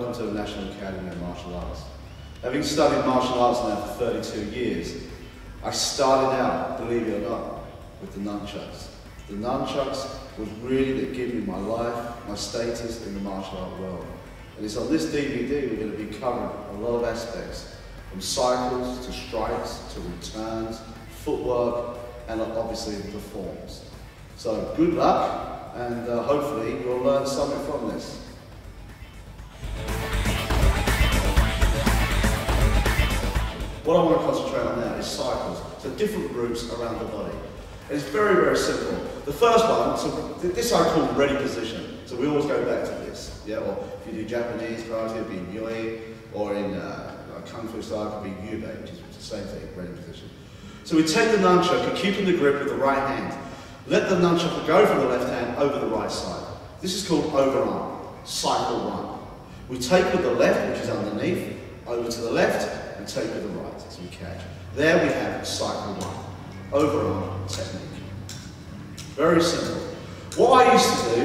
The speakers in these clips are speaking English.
welcome to the National Academy of Martial Arts. Having studied martial arts now for 32 years, I started out, believe it or not, with the nunchucks. The nunchucks was really that gave me my life, my status in the martial art world. And it's on this DVD we're going to be covering a lot of aspects, from cycles to strikes to returns, footwork, and obviously the forms. So good luck, and hopefully you'll learn something from this. What I want to concentrate on now is cycles, so different routes around the body. And it's very, very simple. The first one, so this I call ready position. So we always go back to this. Yeah, or if you do Japanese karate, it'd be yoi, or in Kung Fu style, it'd be yubei, which is the same thing, ready position. So we take the nunchuck, keeping the grip with the right hand. Let the nunchuck go from the left hand over the right side. This is called overarm, cycle one. We take with the left, which is underneath, over to the left, and take with the right, so we catch. There we have cycle one, overarm technique. Very simple. What I used to do,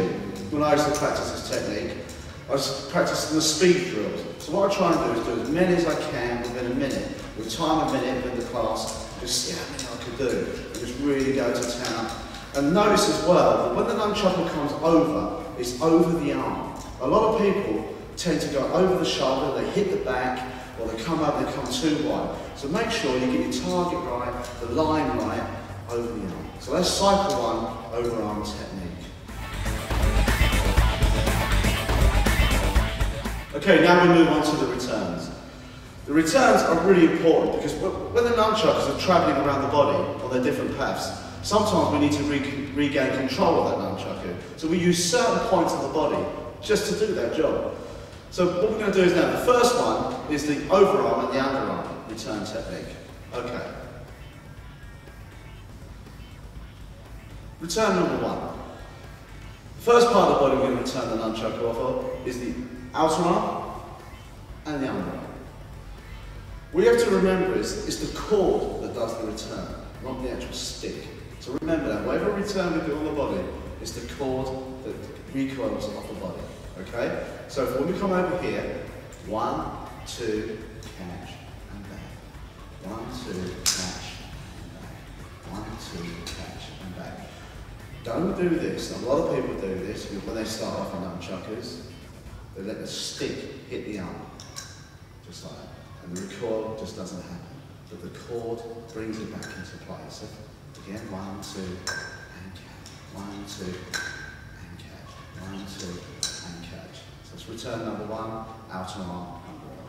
when I used to practice this technique, I was practicing the speed drills. So what I try and do is do as many as I can within a minute. With time a minute within the class, just see how many I could do, and just really go to town. And notice as well, that when the nunchuck comes over, it's over the arm. A lot of people tend to go over the shoulder, they hit the back, or they come up, they come too wide. So make sure you get your target right, the line right, over the arm. So that's cycle one, overarm technique. Okay, now we move on to the returns. The returns are really important because when the nunchucks are travelling around the body on their different paths, sometimes we need to regain control of that nunchaku. So we use certain points of the body just to do that job. So what we're going to do is now, the first one is the overarm and the underarm return technique. Okay. Return number one. The first part of the body we're going to return the nunchaku off of is the outer arm and the underarm. What you have to remember is it's the cord that does the return, not the actual stick. So remember that, whatever return we do on the body, it's the cord that recoils off the body. Okay? So when we come over here, 1, 2, catch, and back. 1, 2, catch, and back. 1, 2, catch, and back. Don't do this. A lot of people do this when they start off on nunchuckers. They let the stick hit the arm, just like that. And the recoil just doesn't happen. But the cord brings it back into place. So again, 1, 2, and catch. 1, 2, and catch. 1, 2, and catch. So let's return number one, outer arm, underarm.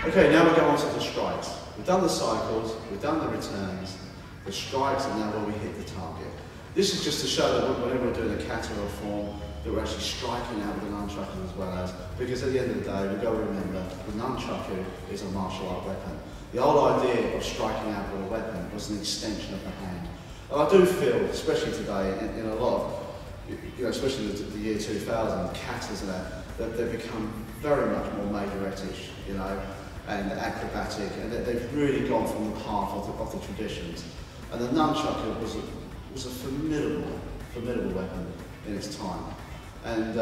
Okay, now we go on to the strikes. We've done the cycles, we've done the returns, the strikes, and now where we hit the target. This is just to show that whenever we're doing a kata or form, that we're actually striking out with the nunchaku as well as, because at the end of the day, we've got to remember, the nunchaku is a martial art weapon. The whole idea of striking out with a weapon was an extension of the hand. And I do feel, especially today, in a lot of, especially the year 2000, katas and that they've become very much more majorette-ish, and acrobatic, and they've really gone from the path of the traditions. And the nunchaku was a formidable weapon in its time. And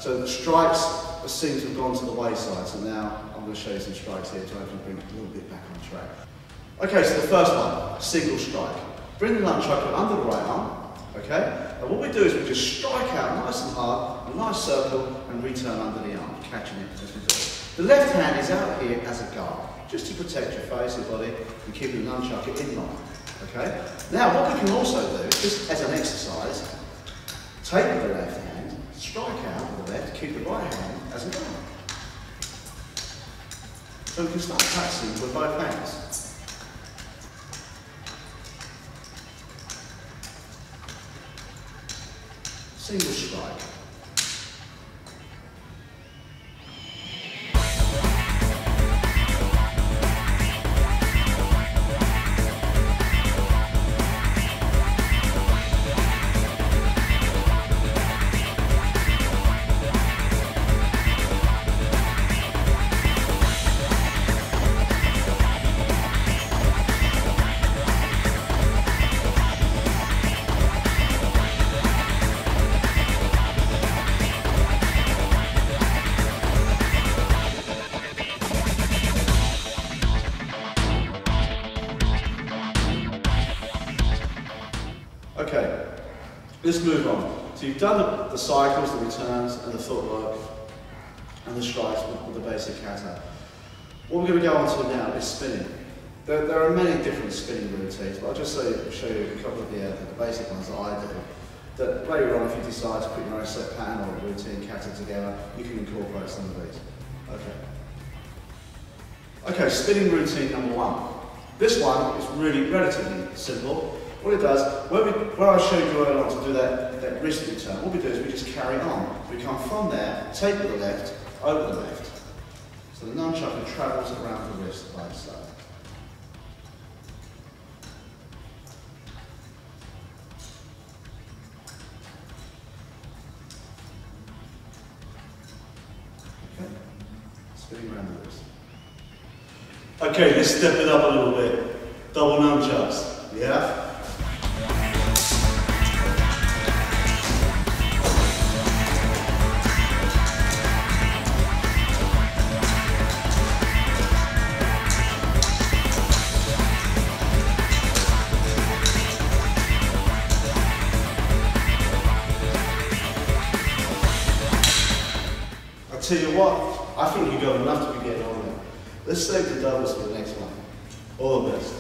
so the strikes seem to have gone to the wayside, so now I'm going to show you some strikes here to hopefully bring it a little bit back on track. Okay, so the first one, single strike. Bring the nunchaku under the right arm, okay? And what we do is we just strike out nice and hard, a nice circle, and return under the arm, catching it as we do it. The left hand is out here as a guard, just to protect your face, your body, and keep the nunchaku in line, okay? Now, what we can also do, just as an exercise, take the left hand, strike out with the left, keep the right hand as a guard. So we can start practicing with both hands. Single strike. Let's move on. So you've done the cycles, the returns, and the footwork, and the strides with the basic kata. What we're going to go on to now is spinning. There are many different spinning routines, but I'll just show you a couple of the basic ones that I do. That later on, if you decide to put your own set pattern or routine kata together, you can incorporate some of these. Okay, spinning routine number one. This one is really relatively simple. What it does, where I showed you earlier on to do that wrist return, what we do is we just carry on. We come from there, take with the left, over the left. So the nunchaku travels around the wrist like so. Okay, spinning around the wrist. Okay, let's step it up a little bit. Double nunchucks, yeah? I'll tell you what, I think you've got enough to be getting on there. Let's save the doubles for the next one. All the best.